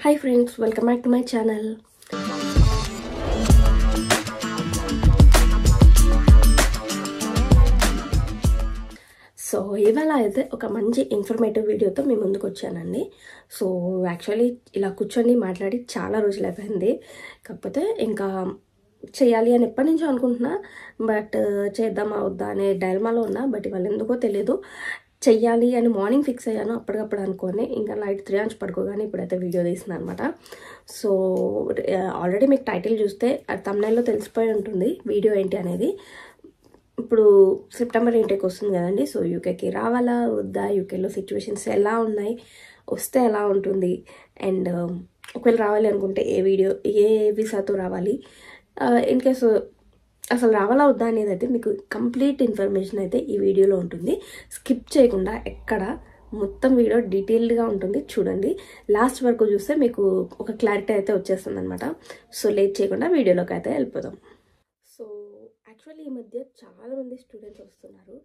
Hi friends, welcome back to my channel. So ఇవాళ అయితే ఒక మంచి ఇన్ఫర్మేటివ్ వీడియోతో మీ ముందుకు వచ్చానండి. సో యాక్చువల్లీ ఇలా కూర్చొని మాట్లాడి చాలా రోజులు అయిపోయింది. కాకపోతే ఇంకా చేయాలి అని ఎప్పటి నుంచో అనుకుంటున్నా, బట్ చేద్దామా వద్దా అనే డైలమాలో ఉన్నా. బట్ ఇవాళ ఎందుకో తెలియదు, చెయ్యాలి అని మార్నింగ్ ఫిక్స్ అయ్యాను అప్పటికప్పుడు అనుకోని. ఇంకా నైట్ 3 గంటలకు పడుకోగానే ఇప్పుడైతే వీడియో తీస్తున్నాను అనమాట. సో ఆల్రెడీ మీకు టైటిల్ చూస్తే థంబ్నెయిల్లో తెలిసిపోయి ఉంటుంది వీడియో ఏంటి అనేది. ఇప్పుడు సెప్టెంబర్ ఇంటేక్ వస్తుంది కదండి. సో యూకేకి రావాలా వద్దా, యూకేలో సిచ్యువేషన్స్ ఎలా ఉన్నాయి, వస్తే ఎలా ఉంటుంది, అండ్ ఒకవేళ రావాలి అనుకుంటే ఏ వీసాతో రావాలి, ఇన్ కేసు అసలు రావాలా వద్దా అనేది అయితే మీకు కంప్లీట్ ఇన్ఫర్మేషన్ అయితే ఈ వీడియోలో ఉంటుంది. స్కిప్ చేయకుండా ఎక్కడ మొత్తం వీడియో డీటెయిల్డ్గా ఉంటుంది, చూడండి. లాస్ట్ వరకు చూస్తే మీకు ఒక క్లారిటీ అయితే వచ్చేస్తుంది అనమాట. సో లేట్ చేయకుండా వీడియోలోకి అయితే వెళ్ళిపోదాం. సో యాక్చువల్లీ ఈ మధ్య చాలామంది స్టూడెంట్స్ వస్తున్నారు,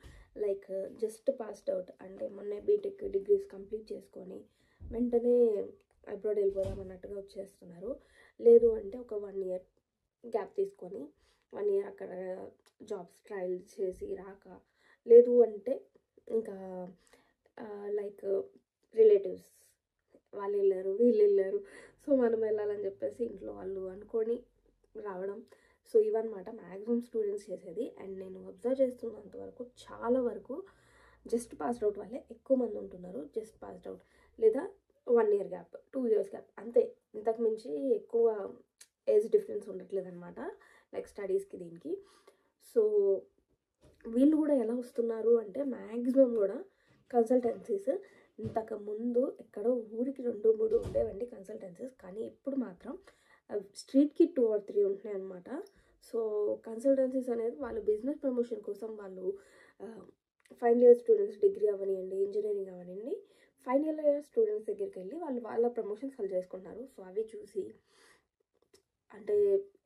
లైక్ జస్ట్ పాస్డ్ అవుట్ అంటే మొన్న బీటెక్ డిగ్రీస్ కంప్లీట్ చేసుకొని వెంటనే అబ్రాడ్ వెళ్ళిపోదాం అన్నట్టుగా వచ్చేస్తున్నారు. లేదు అంటే ఒక 1 year గ్యాప్ తీసుకొని 1 year అక్కడ జాబ్స్ ట్రయల్ చేసి రాక, లేదు అంటే ఇంకా లైక్ రిలేటివ్స్ వాళ్ళు వెళ్ళారు వీళ్ళు వెళ్ళారు, సో మనం వెళ్ళాలని చెప్పేసి ఇంట్లో వాళ్ళు అనుకొని రావడం. సో ఇవన్నమాట మ్యాక్సిమం స్టూడెంట్స్ చేసేది. అండ్ నేను అబ్జర్వ్ చేస్తున్నంత వరకు చాలా వరకు జస్ట్ పాస్డ్ అవుట్ వాళ్ళే ఎక్కువ మంది ఉంటున్నారు. జస్ట్ పాస్డ్ అవుట్ లేదా 1 year గ్యాప్, 2 years గ్యాప్, అంతే. ఇంతకు మించి ఎక్కువ ఏజ్ డిఫరెన్స్ ఉండట్లేదు అనమాట, లైక్ స్టడీస్కి దీనికి. సో వీళ్ళు కూడా ఎలా వస్తున్నారు అంటే మ్యాక్సిమం కూడా కన్సల్టెన్సీస్. ఇంతకుముందు ఎక్కడో ఊరికి 2-3 ఉండేవండి కన్సల్టెన్సీస్, కానీ ఇప్పుడు మాత్రం స్ట్రీట్కి 2 or 3 ఉంటున్నాయి అనమాట. సో కన్సల్టెన్సీస్ అనేది వాళ్ళు బిజినెస్ ప్రమోషన్ కోసం వాళ్ళు ఫైనల్ ఇయర్ స్టూడెంట్స్ డిగ్రీ అవనివ్వండి, ఇంజనీరింగ్ అవనివ్వండి, ఫైనల్ ఇయర్ స్టూడెంట్స్ దగ్గరికి వెళ్ళి వాళ్ళ ప్రమోషన్స్ వాళ్ళు చేసుకుంటున్నారు. సో అవి చూసి అంటే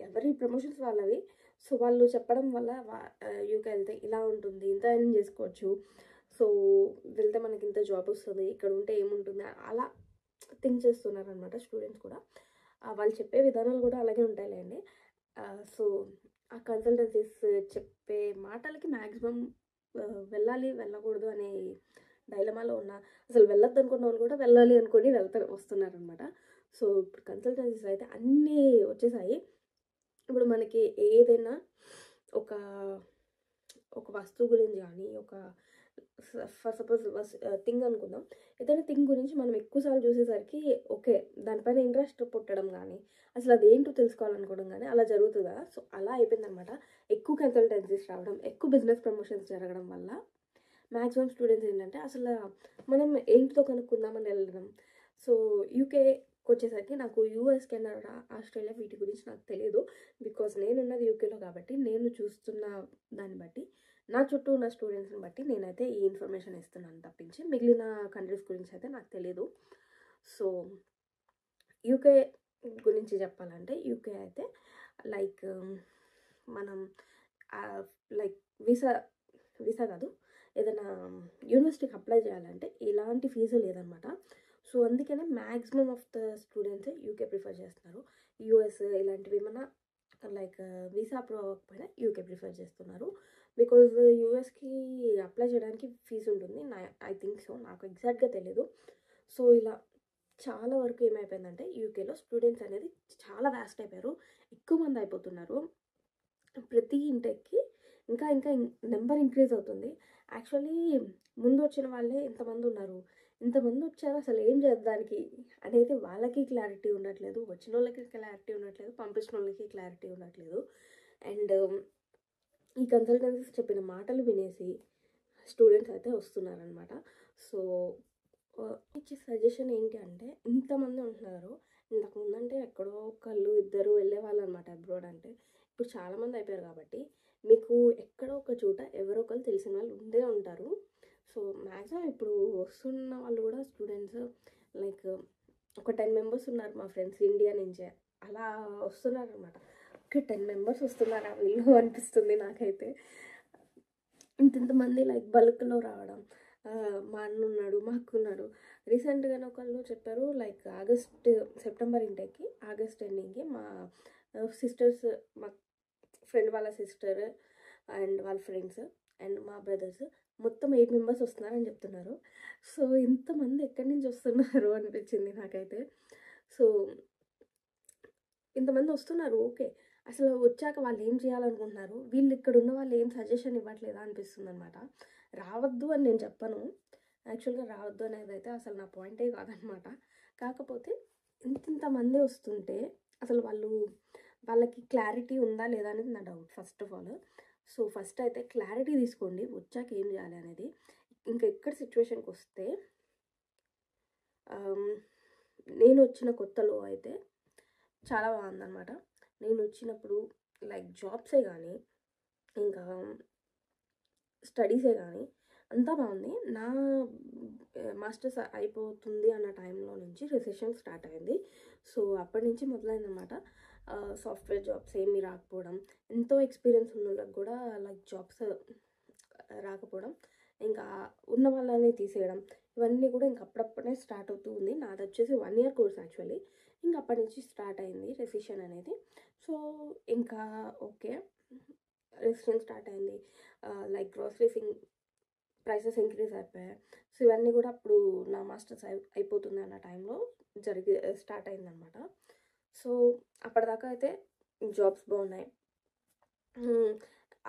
ఎవరి ప్రమోషన్స్ వాళ్ళవి. సో వాళ్ళు చెప్పడం వల్ల యూకే వెళ్తే ఇలా ఉంటుంది, ఇంత ఎర్న్ చేసుకోవచ్చు, సో వెళ్తే మనకి ఇంత జాబ్ వస్తుంది, ఇక్కడ ఉంటే ఏముంటుంది, అలా థింక్ చేస్తున్నారు అనమాట స్టూడెంట్స్ కూడా. వాళ్ళు చెప్పే విధానాలు కూడా అలాగే ఉంటాయిలేండి. సో ఆ కన్సల్టెన్సీస్ చెప్పే మాటలకి మ్యాక్సిమం వెళ్ళాలి వెళ్ళకూడదు అనే డైలమాలో ఉన్న, అసలు వెళ్ళొద్దు అనుకున్న వాళ్ళు కూడా వెళ్ళాలి అనుకొని వస్తున్నారు అనమాట. సో ఇప్పుడు కన్సల్టెన్సీస్ అయితే అన్నీ వచ్చేసాయి. ఇప్పుడు మనకి ఏదైనా ఒక వస్తువు గురించి కానీ, ఫర్ సపోజ్ థింగ్ అనుకుందాం, ఏదైనా థింగ్ గురించి మనం ఎక్కువసార్లు చూసేసరికి ఓకే దానిపైన ఇంట్రెస్ట్ పుట్టడం కానీ, అసలు అది ఏంటో తెలుసుకోవాలనుకోవడం కానీ అలా జరుగుతుంది కదా. సో అలా అయిపోయిందనమాట. ఎక్కువ కన్సల్టెన్సీస్ రావడం, ఎక్కువ బిజినెస్ ప్రమోషన్స్ జరగడం వల్ల మ్యాక్సిమం స్టూడెంట్స్ ఏంటంటే అసలు మనం ఏంటితో కనుక్కుందామని వెళ్ళడం. సో యూకేకి వచ్చేసరికి నాకు యూఎస్, కెనడా, ఆస్ట్రేలియా వీటి గురించి నాకు తెలియదు, బికాజ్ నేనున్నది యూకేలో కాబట్టి నేను చూస్తున్న దాన్ని బట్టి, నా చుట్టూ ఉన్న స్టూడెంట్స్ని బట్టి నేనైతే ఈ ఇన్ఫర్మేషన్ ఇస్తున్నాను తప్పించి మిగిలిన కంట్రీస్ గురించి అయితే నాకు తెలియదు. సో యూకే గురించి చెప్పాలంటే యూకే అయితే లైక్ మనం లైక్ వీసా కాదు, ఏదైనా యూనివర్సిటీకి అప్లై చేయాలంటే ఇలాంటి ఫీజు లేదనమాట. సో అందుకనే maximum of the students UK prefer చేస్తున్నారు. యూఎస్ ఇలాంటివి ఏమన్నా లైక్ వీసా అప్రూవ్ అవ్వకపోయినా యూకే ప్రిఫర్ చేస్తున్నారు, బికాజ్ యూఎస్కి అప్లై చేయడానికి ఫీజు ఉంటుంది. ఐ థింక్ సో, నాకు ఎగ్జాక్ట్గా తెలీదు. సో ఇలా చాలా వరకు ఏమైపోయిందంటే యూకేలో స్టూడెంట్స్ అనేది చాలా వ్యాస్ట్ అయిపోయారు, ఎక్కువ మంది అయిపోతున్నారు. ప్రతి ఇంటెక్కి ఇంకా నెంబర్ ఇంక్రీజ్ అవుతుంది. యాక్చువల్లీ ముందు వచ్చిన వాళ్ళే ఎంతమంది ఉన్నారు, ఇంతమంది వచ్చారు, అసలు ఏం చేద్దానికి అనేది వాళ్ళకి క్లారిటీ ఉండట్లేదు, వచ్చిన వాళ్ళకి క్లారిటీ ఉండట్లేదు, పంపించిన వాళ్ళకి క్లారిటీ ఉండట్లేదు. అండ్ ఈ కన్సల్టెన్సీస్ చెప్పిన మాటలు వినేసి స్టూడెంట్స్ అయితే వస్తున్నారనమాట. సో ఇచ్చే సజెషన్ ఏంటి అంటే, ఇంతమంది ఉంటున్నారు, ఇంతకుముందు అంటే ఎక్కడో ఒకళ్ళు ఇద్దరు వెళ్ళేవాళ్ళు అనమాట అబ్రాడ్ అంటే. ఇప్పుడు చాలామంది అయిపోయారు కాబట్టి మీకు ఎక్కడో ఒక చోట ఎవరో ఒకరు తెలిసిన వాళ్ళు ఉండే ఉంటారు. సో మ్యాక్సిమం ఇప్పుడు వస్తున్న వాళ్ళు కూడా స్టూడెంట్స్ లైక్ ఒక 10 members ఉన్నారు మా ఫ్రెండ్స్ ఇండియా నుంచే, అలా వస్తున్నారు అనమాట. ఓకే 10 members వస్తున్నారా వీళ్ళు అనిపిస్తుంది నాకైతే. ఇంతమంది లైక్ బల్క్లో రావడం, మా అన్న ఉన్నాడు, మా అక్క ఉన్నాడు. రీసెంట్గానే ఒకళ్ళు చెప్పారు, లైక్ సెప్టెంబర్ ఇంటేకి, ఆగస్ట్ ఎండింగ్కి మా సిస్టర్స్, మా ఫ్రెండ్ వాళ్ళ సిస్టర్ అండ్ వాళ్ళ ఫ్రెండ్స్ అండ్ మా బ్రదర్స్ మొత్తం 8 మెంబర్స్ వస్తున్నారని చెప్తున్నారు. సో ఇంతమంది ఎక్కడి నుంచి వస్తున్నారు అనిపించింది నాకైతే. సో ఇంతమంది వస్తున్నారు, ఓకే. అసలు వచ్చాక వాళ్ళు ఏం చేయాలనుకుంటున్నారు, వీళ్ళు ఇక్కడ ఉన్న వాళ్ళు ఏం సజెషన్ ఇవ్వట్లేదా అనిపిస్తుంది అనమాట. రావద్దు అని నేను చెప్పను, యాక్చువల్గా రావద్దు అనేది అయితే అసలు నా పాయింటే కాదనమాట. కాకపోతే ఇంతమంది వస్తుంటే అసలు వాళ్ళకి క్లారిటీ ఉందా లేదా అనేది నా doubt first of all. So first అయితే క్లారిటీ తీసుకోండి వచ్చాక ఏం చేయాలి అనేది. ఇంకా ఎక్కడ సిచ్యువేషన్కి వస్తే, నేను వచ్చిన కొత్తలో అయితే చాలా బాగుందన్నమాట. నేను వచ్చినప్పుడు లైక్ జాబ్సే కానీ ఇంకా స్టడీసే కానీ అంతా బాగుంది. నా మాస్టర్స్ అయిపోతుంది అన్న టైంలో నుంచి రిసెషన్ స్టార్ట్ అయింది. సో అప్పటి నుంచి మొదలైందన్నమాట సాఫ్ట్వేర్ జాబ్స్ ఏమీ రాకపోవడం, ఎంతో ఎక్స్పీరియన్స్ ఉన్న వాళ్ళకి కూడా లైక్ జాబ్స్ రాకపోవడం, ఇంకా ఉన్న వాళ్ళని తీసేయడం, ఇవన్నీ కూడా ఇంక అప్పుడప్పుడే స్టార్ట్ అవుతూ ఉంది. నాది వచ్చేసి 1 year కోర్స్ యాక్చువల్లీ. ఇంక అప్పటి నుంచి స్టార్ట్ అయింది రెసిషన్ అనేది. సో ఇంకా ఓకే, రెసిషన్ స్టార్ట్ అయింది. లైక్ గ్రోసరీస్ ప్రైసెస్ ఇంక్రీజ్ అయిపోయాయి. సో ఇవన్నీ కూడా అప్పుడు నా మాస్టర్స్ అయిపోతుంది అన్న టైంలో స్టార్ట్ అయిందనమాట. సో అప్పటిదాకా అయితే జాబ్స్ బాగున్నాయి.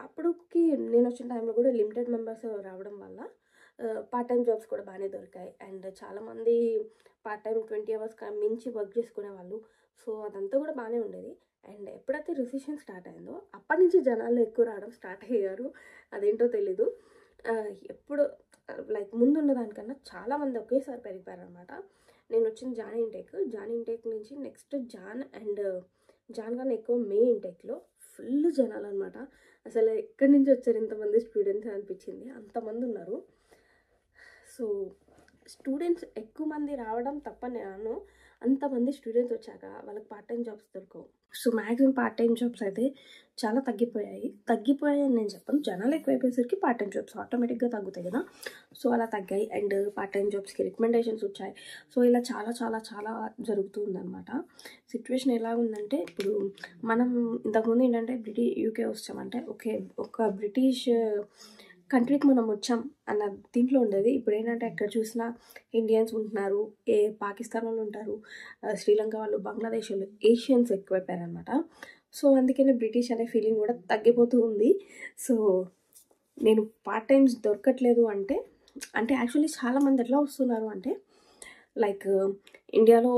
అప్పుడుకి నేను వచ్చిన టైంలో కూడా లిమిటెడ్ మెంబర్స్ రావడం వల్ల పార్ట్ టైం జాబ్స్ కూడా బాగానే దొరికాయి. అండ్ చాలామంది పార్ట్ టైం 20 hours మించి వర్క్ చేసుకునే వాళ్ళు. సో అదంతా కూడా బాగానే ఉండేది. అండ్ ఎప్పుడైతే రిసెషన్ స్టార్ట్ అయిందో అప్పటి నుంచి జనాలు ఎక్కువ రావడం స్టార్ట్ అయ్యారు. అదేంటో తెలీదు. ఎప్పుడు లైక్ ముందున్న దానికన్నా చాలామంది ఒకేసారి పెరిగిపోయారు అనమాట. నేను వచ్చిన జాన్ ఇంటేక్ నుంచి నెక్స్ట్ జాన్ కన్నా ఎక్కువ మే ఇంటేక్లో ఫుల్ జనాలు అనమాట. అసలు ఎక్కడి నుంచి వచ్చారు ఇంతమంది స్టూడెంట్స్ అనిపించింది, అంతమంది ఉన్నారు. సో స్టూడెంట్స్ ఎక్కువ మంది రావడం తప్ప నేను, అంతమంది స్టూడెంట్స్ వచ్చాక వాళ్ళకి పార్ట్ టైం జాబ్స్ దొరకవు. So maximum part time jobs అయితే చాలా తగ్గిపోయాయి అని నేను చెప్పను. జనాలు ఎక్కువైపోయేసరికి పార్ట్ టైం జాబ్స్ ఆటోమేటిక్గా తగ్గుతాయి కదా. సో అలా తగ్గాయి అండ్ పార్ట్ టైం జాబ్స్కి రికమెండేషన్స్ వచ్చాయి. సో ఇలా చాలా చాలా చాలా జరుగుతుందన్నమాట. సిచ్యువేషన్ ఎలా ఉందంటే, ఇప్పుడు మనం ఇంతకుముందు ఏంటంటే యూకే వచ్చామంటే ఓకే, ఒక బ్రిటిష్ కంట్రీకి మనం వచ్చాం అన్న దీంట్లో ఉండేది. ఇప్పుడు ఏంటంటే ఎక్కడ చూసినా ఇండియన్స్ ఉంటున్నారు, పాకిస్తాన్ వాళ్ళు ఉంటారు, శ్రీలంక వాళ్ళు, బంగ్లాదేశ్ వాళ్ళు, ఏషియన్స్ ఎక్కువైపోయారనమాట. సో అందుకనే బ్రిటిష్ అనే ఫీలింగ్ కూడా తగ్గిపోతూ ఉంది. సో నేను పార్ట్ టైమ్స్ దొరకట్లేదు అంటే యాక్చువల్లీ చాలామంది ఎట్లా వస్తున్నారు అంటే, లైక్ ఇండియాలో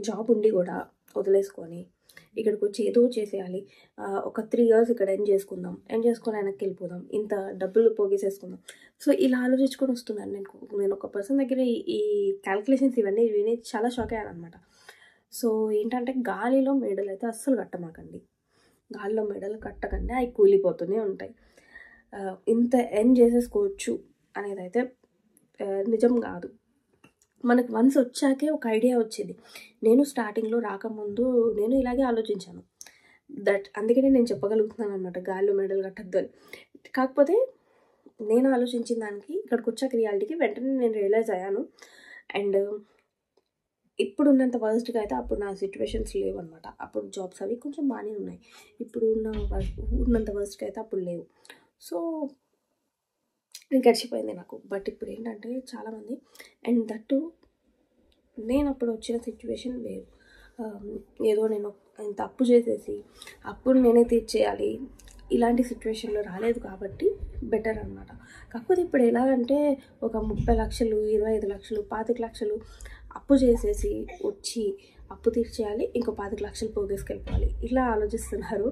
జాబ్ ఉండి కూడా వదిలేసుకొని ఇక్కడికి వచ్చి ఏదో చేసేయాలి, ఒక 3 years ఇక్కడ ఎండ్ చేసుకొని వెనక్కి వెళ్ళిపోదాం, ఇంత డబ్బులు పోగేసేసుకుందాం. సో ఇలా ఆలోచించుకొని వస్తున్నాను. నేను ఒక పర్సన్ దగ్గర ఈ క్యాల్కులేషన్స్ ఇవన్నీ విని చాలా షాక్ అయ్యాను అనమాట. సో ఏంటంటే గాలిలో మెడలు అయితే అస్సలు కట్టమాకండి, గాలిలో మెడలు కట్టకండి, అవి కూలిపోతూనే ఉంటాయి. ఇంత ఎండ్ చేసేసుకోవచ్చు అనేది అయితే నిజం కాదు. మనకు వన్స్ వచ్చాకే ఒక ఐడియా వచ్చింది. నేను స్టార్టింగ్లో రాకముందు నేను ఇలాగే ఆలోచించాను. అందుకనే నేను చెప్పగలుగుతున్నాను అనమాట, గాల్లో మెడల్ కట్టద్దు అని. కాకపోతే నేను ఆలోచించిన దానికి ఇక్కడికి వచ్చాక రియాలిటీకి వెంటనే నేను రియలైజ్ అయ్యాను. అండ్ ఇప్పుడు ఉన్నంత వర్స్ట్గా అయితే అప్పుడు నా సిచ్యువేషన్స్ లేవు అనమాట. అప్పుడు జాబ్స్ అవి కొంచెం బాగానే ఉన్నాయి, ఇప్పుడు ఉన్నంత వర్స్ట్గా అయితే అప్పుడు లేవు. సో నేను గడిచిపోయింది నాకు. బట్ ఇప్పుడు ఏంటంటే చాలామంది, అండ్ దట్టు నేను అప్పుడు వచ్చిన సిచ్యువేషన్ వేరు. ఏదో నేను ఇంత అప్పు చేసేసి అప్పుడు నేనే తీర్చేయాలి ఇలాంటి సిచ్యువేషన్లో రాలేదు కాబట్టి బెటర్ అనమాట. కాకపోతే ఇప్పుడు ఎలాగంటే ఒక 30 లక్షలు, 25 లక్షలు, 25 లక్షలు అప్పు చేసేసి వచ్చి అప్పు తీర్చేయాలి, ఇంకో 25 లక్షలు పోగేసుకెళ్ళిపోవాలి, ఇలా ఆలోచిస్తున్నారు.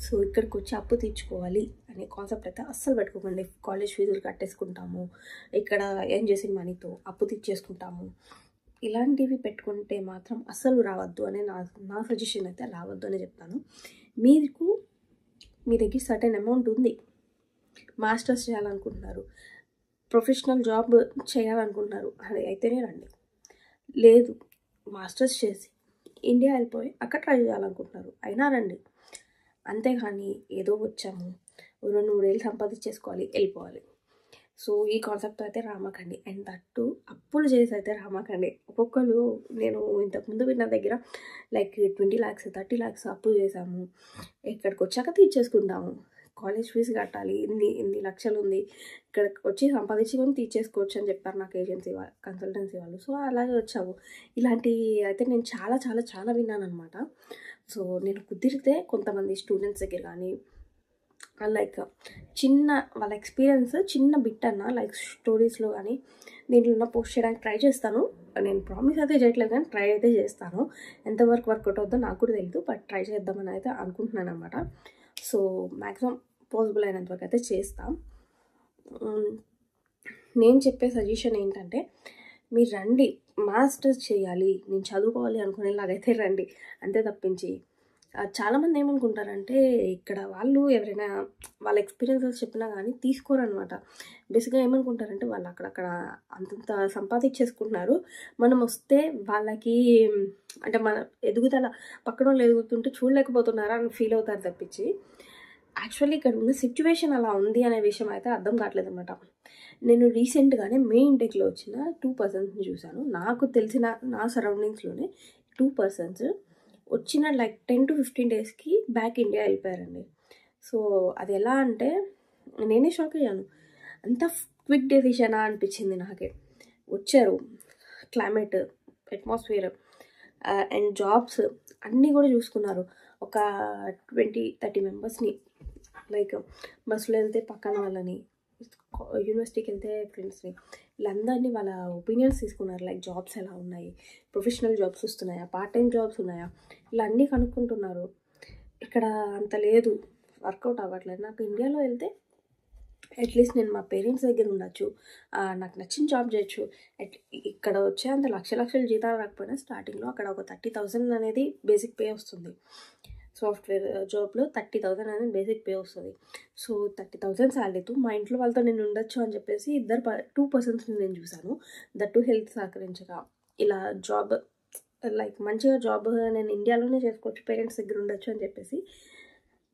సో ఇక్కడికి వచ్చి అప్పు తీర్చుకోవాలి అనే కాన్సెప్ట్ అయితే అస్సలు పెట్టుకోకండి. కాలేజ్ ఫీజులు కట్టేసుకుంటాము, ఇక్కడ ఏం చేసిన మనీతో అప్పు తీర్చేసుకుంటాము, ఇలాంటివి పెట్టుకుంటే మాత్రం అస్సలు రావద్దు అని నా సజెషన్ అయితే రావద్దు అని చెప్తాను. మీ దగ్గర సర్టెన్ అమౌంట్ ఉంది, మాస్టర్స్ చేయాలనుకుంటున్నారు, ప్రొఫెషనల్ జాబ్ చేయాలనుకుంటున్నారు, అది అయితేనే రండి. లేదు మాస్టర్స్ చేసి ఇండియా వెళ్ళిపోయి అక్కడ ట్రై చేయాలనుకుంటున్నారు, అయినా రండి. అంతేగాని ఏదో వచ్చాము 2-3 ఏళ్ళు సంపాదించేసుకోవాలి వెళ్ళిపోవాలి, సో ఈ కాన్సెప్ట్తో అయితే రామాకండి. అండ్ దట్టు అప్పులు చేసి అయితే రామాకండి. ఒక్కొక్కరు నేను ఇంతకుముందు విన్న దగ్గర లైక్ 20 lakhs 30 lakhs అప్పు చేసాము, ఇక్కడికి వచ్చాక తీర్చేసుకుంటాము, కాలేజ్ ఫీజు కట్టాలి, ఇన్ని ఇన్ని లక్షలు ఉంది, ఇక్కడికి వచ్చి సంపాదించుకొని తీర్చేసుకోవచ్చు అని చెప్పారు నాకు ఏజెన్సీ వాళ్ళు, కన్సల్టెన్సీ వాళ్ళు. సో అలాగే వచ్చాము. ఇలాంటి అయితే నేను చాలా చాలా చాలా విన్నాను అనమాట. సో నేను కుదిరితే కొంతమంది స్టూడెంట్స్ దగ్గర కానీ లైక్ చిన్న వాళ్ళ ఎక్స్పీరియన్స్ చిన్న బిట్ అన్న లైక్ స్టోరీస్లో కానీ దీంట్లో పోస్ట్ చేయడానికి ట్రై చేస్తాను. నేను ప్రామిస్ అయితే చేయట్లేదు కానీ ట్రై అయితే చేస్తాను. ఎంతవరకు వర్కౌట్ అవుతుందో నాకు కూడా తెలియదు, బట్ ట్రై చేద్దామని అయితే అనుకుంటున్నాను అనమాట. సో మ్యాక్సిమం పాసిబుల్ అయినంత వరకు అయితే చేస్తాం. నేను చెప్పే సజెషన్ ఏంటంటే మీరు రండి, మాస్టర్స్ చేయాలి, నేను చదువుకోవాలి అనుకునేలాగైతే రండి, అంతే తప్పించి చాలామంది ఏమనుకుంటారంటే ఇక్కడ వాళ్ళు ఎవరైనా వాళ్ళ ఎక్స్పీరియన్సెస్ చెప్పినా కానీ తీసుకోరనమాట. బేసిక్గా ఏమనుకుంటారంటే వాళ్ళు అక్కడక్కడ అంతంత సంపాదించేసుకుంటున్నారు, మనం వస్తే వాళ్ళకి అంటే మన ఎదుగుదల పక్కన వాళ్ళు ఎదుగుతుంటే చూడలేకపోతున్నారా అని ఫీల్ అవుతారు తప్పించి యాక్చువల్లీ ఇక్కడ ఉన్న సిచ్యువేషన్ అలా ఉంది అనే విషయం అయితే అర్థం కావట్లేదు అనమాట. నేను రీసెంట్గానే మే ఇంటెక్లో వచ్చిన 2 personsని చూశాను. నాకు తెలిసిన నా సరౌండింగ్స్లోనే 2 persons వచ్చిన లైక్ 10 to 15 daysకి బ్యాక్ ఇండియా వెళ్ళిపోయారండి. సో అది ఎలా అంటే నేనే షాక్ అయ్యాను, అంత క్విక్ డెసిషనా అనిపించింది నాకే. వచ్చారు, క్లైమేట్, అట్మాస్ఫియర్ అండ్ జాబ్స్ అన్నీ కూడా చూసుకున్నారు. ఒక 20-30 మెంబర్స్ని లైక్ బస్సులో వెళ్తే పక్కన వాళ్ళని, యూనివర్సిటీకి వెళ్తే ఫ్రెండ్స్ని, వీళ్ళందరినీ వాళ్ళ ఒపీనియన్స్ తీసుకున్నారు. లైక్ జాబ్స్ ఎలా ఉన్నాయి, ప్రొఫెషనల్ జాబ్స్ వస్తున్నాయా, పార్ట్ టైం జాబ్స్ ఉన్నాయా, ఇలా అన్నీ కనుక్కుంటున్నారు. ఇక్కడ అంత లేదు, వర్కౌట్ అవ్వట్లేదు. నాకు ఇండియాలో వెళ్తే అట్లీస్ట్ నేను మా పేరెంట్స్ దగ్గర ఉండొచ్చు, నాకు నచ్చిన జాబ్ చేయొచ్చు. ఇక్కడ వచ్చే అంత లక్షల జీతాలు రాకపోయినా స్టార్టింగ్లో అక్కడ ఒక 30,000 అనేది బేసిక్ పే వస్తుంది. సాఫ్ట్వేర్ జాబ్లో 30,000 అనేది బేసిక్ పే వస్తుంది. సో 30,000 శాలరీతో మా ఇంట్లో వాళ్ళతో నేను ఉండొచ్చు అని చెప్పేసి 2 personsని నేను చూశాను. దట్టు హెల్త్ సహకరించగా ఇలా జాబ్ లైక్ మంచిగా జాబ్ నేను ఇండియాలోనే చేసుకోవచ్చు, పేరెంట్స్ దగ్గర ఉండొచ్చు అని చెప్పేసి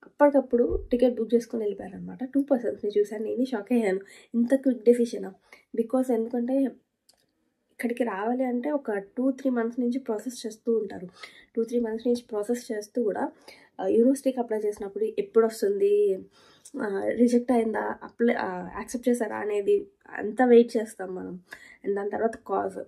అప్పటికప్పుడు టికెట్ బుక్ చేసుకొని వెళ్ళిపోయారనమాట. 2 personsని చూశాను, నేను షాక్ అయ్యాను, ఇంత క్విక్ డెసిషనా. బికాస్ ఎందుకంటే ఇక్కడికి రావాలి అంటే ఒక 2-3 months నుంచి ప్రాసెస్ చేస్తూ ఉంటారు. 2-3 months నుంచి ప్రాసెస్ చేస్తూ కూడా యూనివర్సిటీకి అప్లై చేసినప్పుడు ఎప్పుడు వస్తుంది, రిజెక్ట్ అయిందా, యాక్సెప్ట్ చేశారా అనేది అంతా వెయిట్ చేస్తాం మనం. అండ్ దాని తర్వాత కాజ్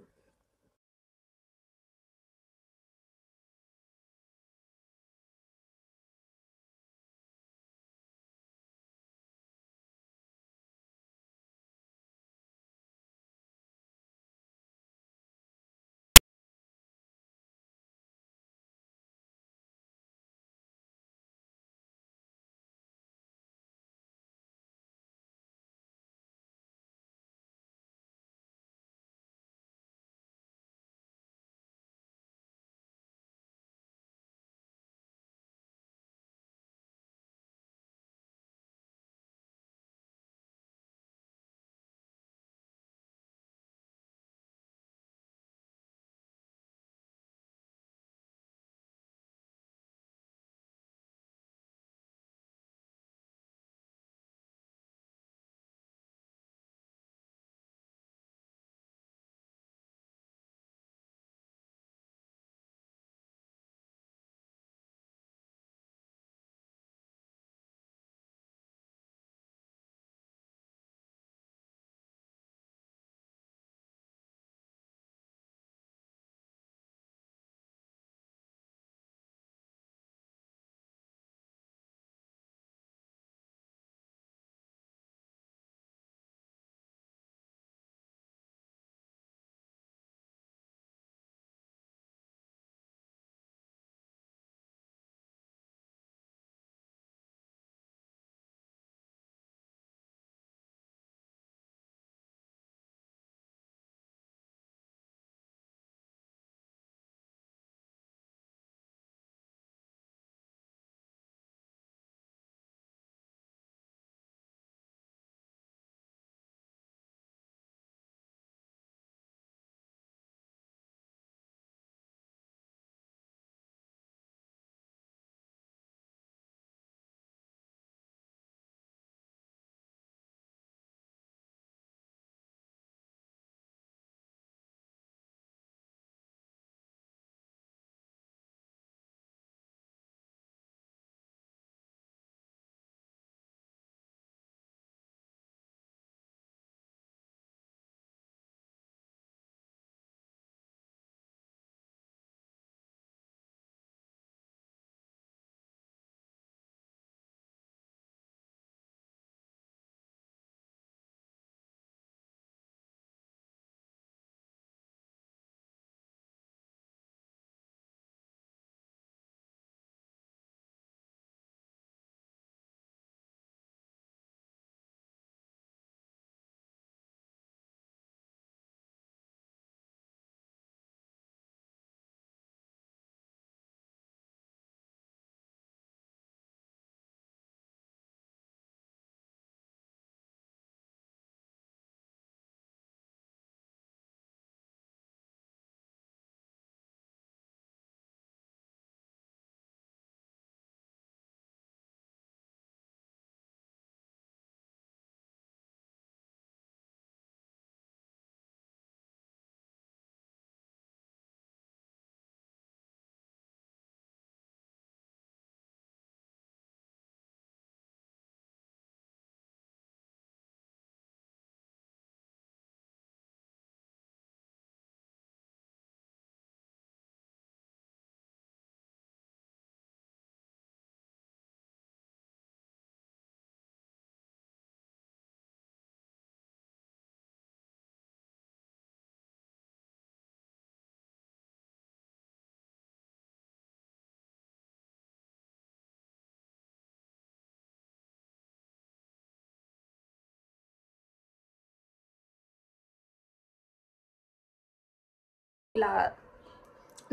ఇలా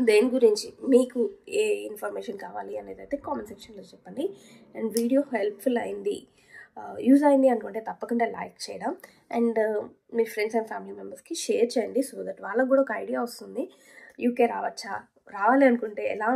దేని గురించి మీకు ఏ ఇన్ఫర్మేషన్ కావాలి అనేది అయితే కామెంట్ సెక్షన్లో చెప్పండి. అండ్ వీడియో హెల్ప్ఫుల్ అయింది, యూజ్ అయింది అనుకుంటే తప్పకుండా లైక్ చేయడం and me friends and family మెంబర్స్కి షేర్ చేయండి. సో దట్ వాళ్ళకు కూడా ఒక ఐడియా వస్తుంది యూకే రావచ్చా, రావాలి అనుకుంటే ఎలా